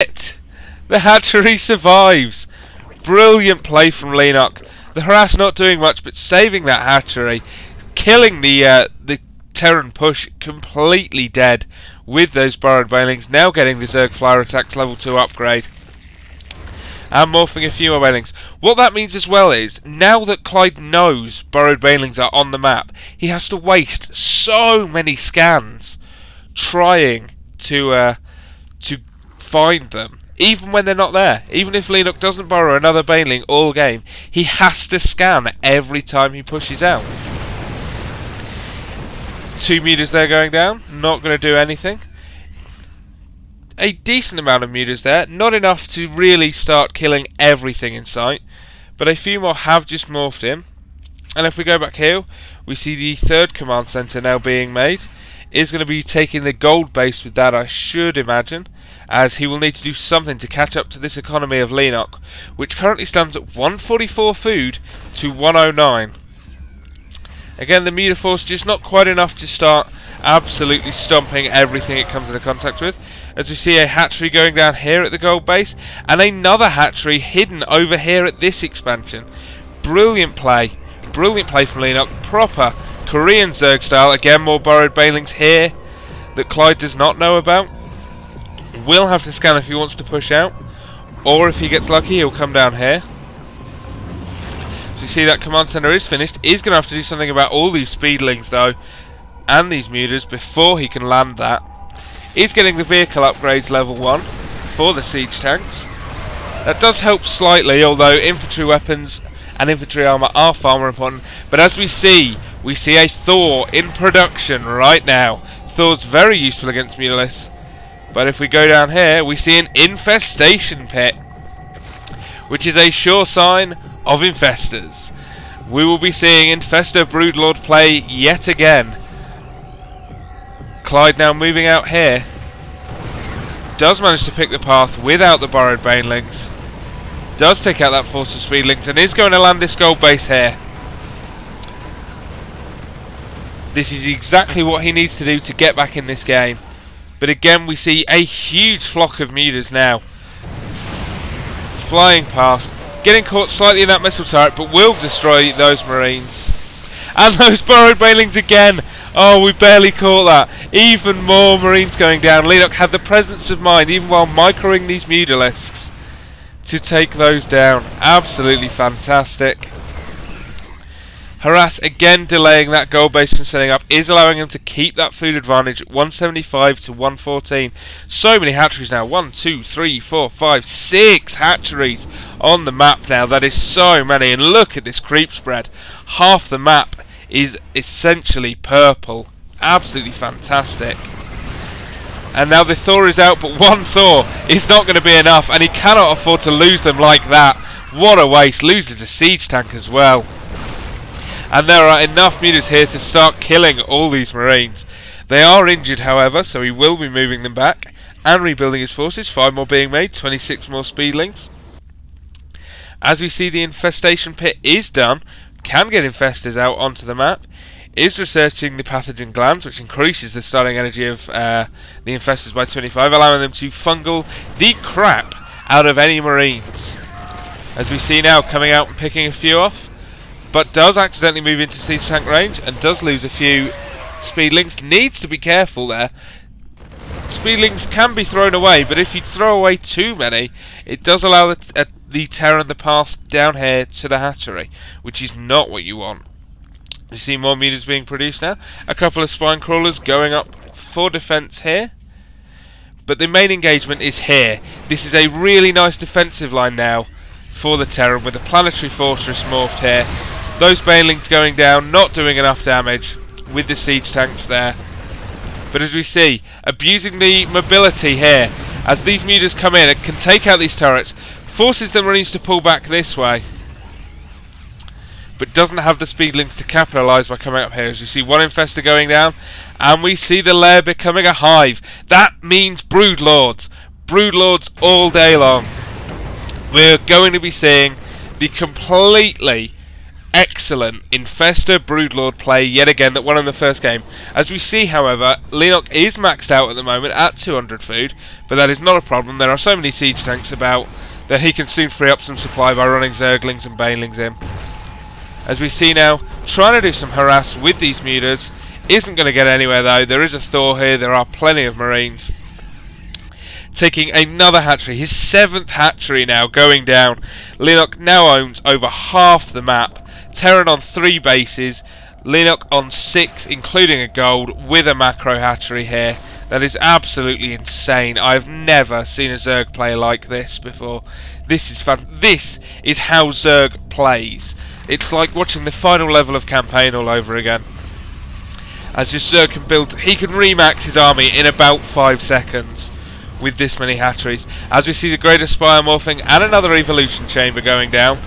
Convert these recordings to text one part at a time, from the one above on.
it! The hatchery survives! Brilliant play from Leenock. The harass not doing much but saving that hatchery, killing the Terran push completely dead with those burrowed banelings, now getting the Zerg Flyer attacks level 2 upgrade. And morphing a few more banelings. What that means as well is, now that Clyde knows burrowed banelings are on the map, he has to waste so many scans trying to find them, even when they're not there. Even if Leenock doesn't burrow another baneling all game, he has to scan every time he pushes out. 2 mutas there going down, not going to do anything. A decent amount of mutas there, not enough to really start killing everything in sight, but a few more have just morphed in. And if we go back here, we see the third command center now being made. Is going to be taking the gold base with that, I should imagine, as he will need to do something to catch up to this economy of Leenock, which currently stands at 144 food to 109. Again, the muta force just not quite enough to start absolutely stomping everything it comes into contact with, as we see a hatchery going down here at the gold base, and another hatchery hidden over here at this expansion. Brilliant play from Leenock, proper Korean Zerg style. Again, more burrowed banelings here that Clyde does not know about. Will have to scan if he wants to push out, or if he gets lucky he'll come down here. So you see that command center is finished. He's going to have to do something about all these speedlings though, and these mutas, before he can land that. He's getting the vehicle upgrades level 1 for the siege tanks. That does help slightly, although infantry weapons and infantry armor are far more important. But as we see a Thor in production right now. Thor's very useful against Mutalisks. But if we go down here, we see an infestation pit, which is a sure sign of infestors. We will be seeing Infestor Broodlord play yet again. Clyde now moving out here. Does manage to pick the path without the burrowed banelings. Does take out that force of speedlings and is going to land this gold base here. This is exactly what he needs to do to get back in this game. But again, we see a huge flock of mutas now flying past, getting caught slightly in that missile turret, but will destroy those marines. And those burrowed banelings again. Oh, we barely caught that. Even more marines going down. Leenock had the presence of mind, even while microing these Mutalisks, to take those down. Absolutely fantastic. Harass again delaying that gold base from setting up, is allowing him to keep that food advantage at 175 to 114. So many hatcheries now. 1, 2, 3, 4, 5, 6 hatcheries on the map now. That is so many. And look at this creep spread. Half the map is essentially purple. Absolutely fantastic. And now the Thor is out, but one Thor is not going to be enough, and he cannot afford to lose them like that. What a waste. Loses a siege tank as well. And there are enough mutas here to start killing all these marines. They are injured, however, so he will be moving them back and rebuilding his forces. 5 more being made, 26 more speedlings. As we see, the infestation pit is done. Can get infestors out onto the map. Is researching the pathogen glands, which increases the starting energy of the infestors by 25, allowing them to fungal the crap out of any marines. As we see now, coming out and picking a few off, but does accidentally move into siege tank range and does lose a few speedlings. Needs to be careful there. Speedlings can be thrown away, but if you throw away too many, it does allow the Terran the path down here to the hatchery, which is not what you want. You see more mutas being produced now. A couple of spine crawlers going up for defence here. But the main engagement is here. This is a really nice defensive line now for the Terran, with the planetary fortress morphed here. Those banelings going down, not doing enough damage with the siege tanks there. But as we see, abusing the mobility here, as these mutas come in and can take out these turrets, forces the marines to pull back this way, but doesn't have the speedlings to capitalise by coming up here. As you see one infestor going down, and we see the lair becoming a hive. That means broodlords. Broodlords all day long. We're going to be seeing the completely excellent Infestor Broodlord play yet again that won in the first game. As we see, however, Leonok is maxed out at the moment at 200 food, but that is not a problem. There are so many siege tanks about that he can soon free up some supply by running Zerglings and Banelings in. As we see now, trying to do some harass with these Mutas, isn't going to get anywhere though. There is a Thor here, there are plenty of Marines. Taking another hatchery, his 7th hatchery now going down. Leonok now owns over half the map. Terran on 3 bases, Leonok on 6 including a gold with a macro hatchery here. That is absolutely insane. I've never seen a Zerg play like this before. This is fun. This is how Zerg plays. It's like watching the final level of campaign all over again. As your Zerg can build, he can remax his army in about 5 seconds with this many hatcheries. As we see the Greater Spire morphing and another evolution chamber going down.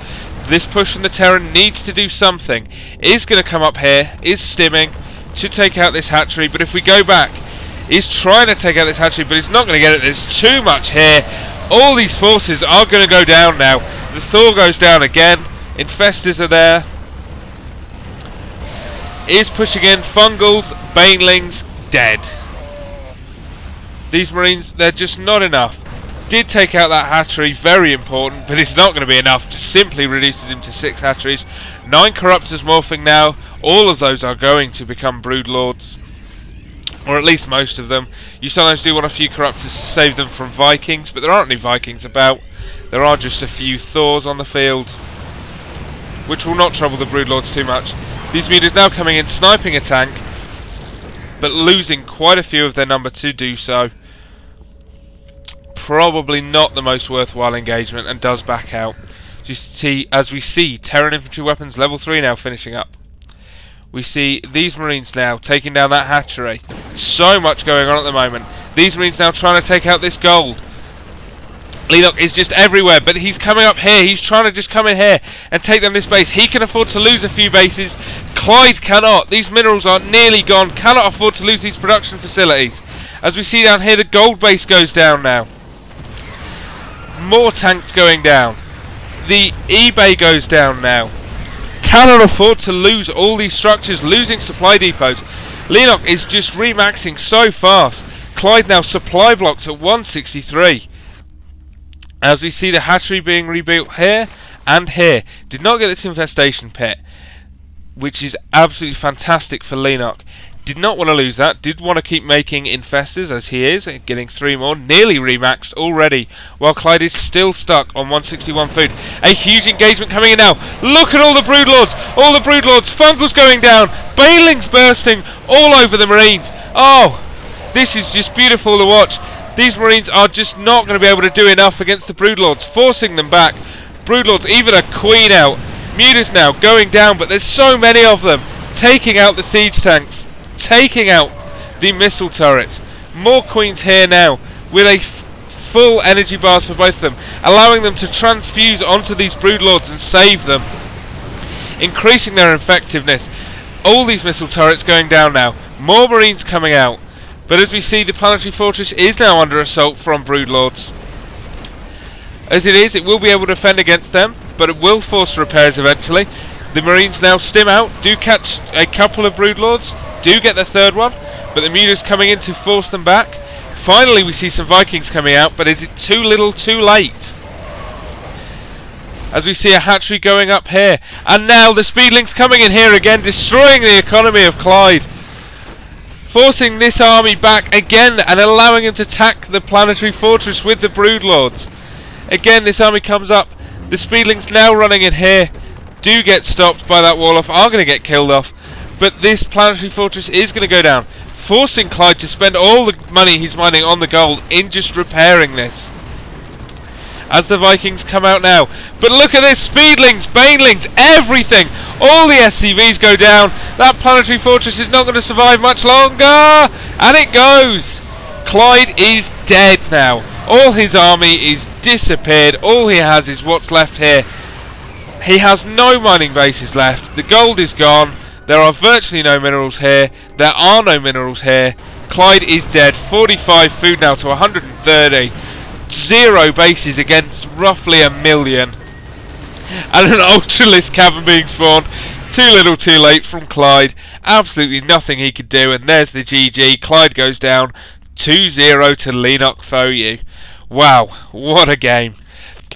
This push from the Terran needs to do something. Is going to come up here, is stimming, should take out this hatchery, but if we go back, he's trying to take out this hatchery, but he's not going to get it. There's too much here. All these forces are going to go down now. The Thor goes down again. Infestors are there. Is pushing in. Fungals, Banelings, dead. These Marines, they're just not enough. Did take out that hatchery, very important, but it's not going to be enough. Just simply reduces him to 6 hatcheries. 9 Corruptors morphing now. All of those are going to become Broodlords. Or at least most of them. You sometimes do want a few Corruptors to save them from Vikings, but there aren't any Vikings about. There are just a few Thors on the field, which will not trouble the Broodlords too much. These Mutas now coming in, sniping a tank, but losing quite a few of their number to do so. Probably not the most worthwhile engagement, and does back out. As we see Terran infantry weapons level 3 now finishing up. We see these Marines now taking down that hatchery. So much going on at the moment. These Marines now trying to take out this gold. Leonok is just everywhere, but he's coming up here. He's trying to just come in here and take them this base. He can afford to lose a few bases. Clyde cannot. These minerals are nearly gone. Cannot afford to lose these production facilities. As we see down here, the gold base goes down now. More tanks going down. The eBay goes down now. Cannot afford to lose all these structures, losing supply depots. Leonok is just remaxing so fast. Clyde now supply blocks at 163. As we see the hatchery being rebuilt here and here. Did not get this infestation pit, which is absolutely fantastic for Leonok. Did not want to lose that. Did want to keep making infestors, as he is, getting 3 more. Nearly remaxed already, while Clyde is still stuck on 161 food. A huge engagement coming in now. Look at all the Broodlords. All the Broodlords. Fungals going down. Banelings bursting all over the Marines. Oh, this is just beautiful to watch. These Marines are just not going to be able to do enough against the Broodlords, forcing them back. Broodlords, even a Queen out. Mutas now going down, but there's so many of them. Taking out the siege tanks. Taking out the missile turrets. More Queens here now, with a full energy bars for both of them, allowing them to transfuse onto these Broodlords and save them. Increasing their effectiveness. All these missile turrets going down now. More Marines coming out. But as we see, the Planetary Fortress is now under assault from Broodlords. As it is, it will be able to defend against them, but it will force repairs eventually. The Marines now stim out, do catch a couple of Broodlords, do get the 3rd one, but the Mutas coming in to force them back. Finally we see some Vikings coming out, but is it too little too late? As we see a hatchery going up here, and now the Speedlings coming in here again, destroying the economy of Clyde. Forcing this army back again and allowing him to attack the Planetary Fortress with the Broodlords. Again, this army comes up. The Speedlings now running in here do get stopped by that wall off, are going to get killed off. But this Planetary Fortress is going to go down, forcing Clyde to spend all the money he's mining on the gold in just repairing this. As the Vikings come out now. But look at this, Speedlings, Banelings, everything. All the SCVs go down. That Planetary Fortress is not going to survive much longer. And it goes. Clyde is dead now. All his army is disappeared. All he has is what's left here. He has no mining bases left. The gold is gone. There are virtually no minerals here. There are no minerals here. Clyde is dead. 45 food now to 130. 0 bases against roughly 1 million. and an Ultralisk cavern being spawned. Too little too late from Clyde. Absolutely nothing he could do, and there's the GG. Clyde goes down 2-0 to Lenok Foyu. Wow, what a game.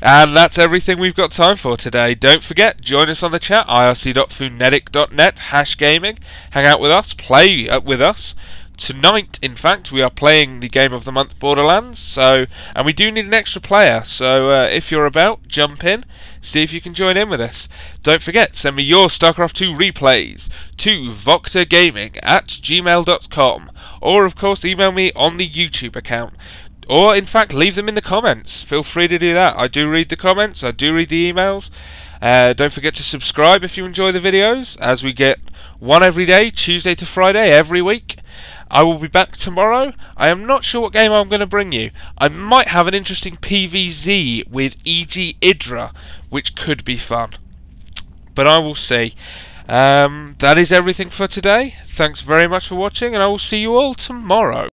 And that's everything we've got time for today. Don't forget, join us on the chat, irc.foonetic.net, #gaming. Hang out with us, play with us. Tonight, in fact, we are playing the Game of the Month Borderlands, and we do need an extra player, so if you're about, jump in, see if you can join in with us. Don't forget, send me your StarCraft 2 replays to voctorgaming@gmail.com, or of course email me on the YouTube account. Or, in fact, leave them in the comments. Feel free to do that. I do read the comments, I do read the emails. Don't forget to subscribe if you enjoy the videos, as we get one every day, Tuesday to Friday, every week. I will be back tomorrow. I am not sure what game I'm going to bring you. I might have an interesting PvZ with EG Idra, which could be fun. But I will see. That is everything for today. Thanks very much for watching, and I will see you all tomorrow.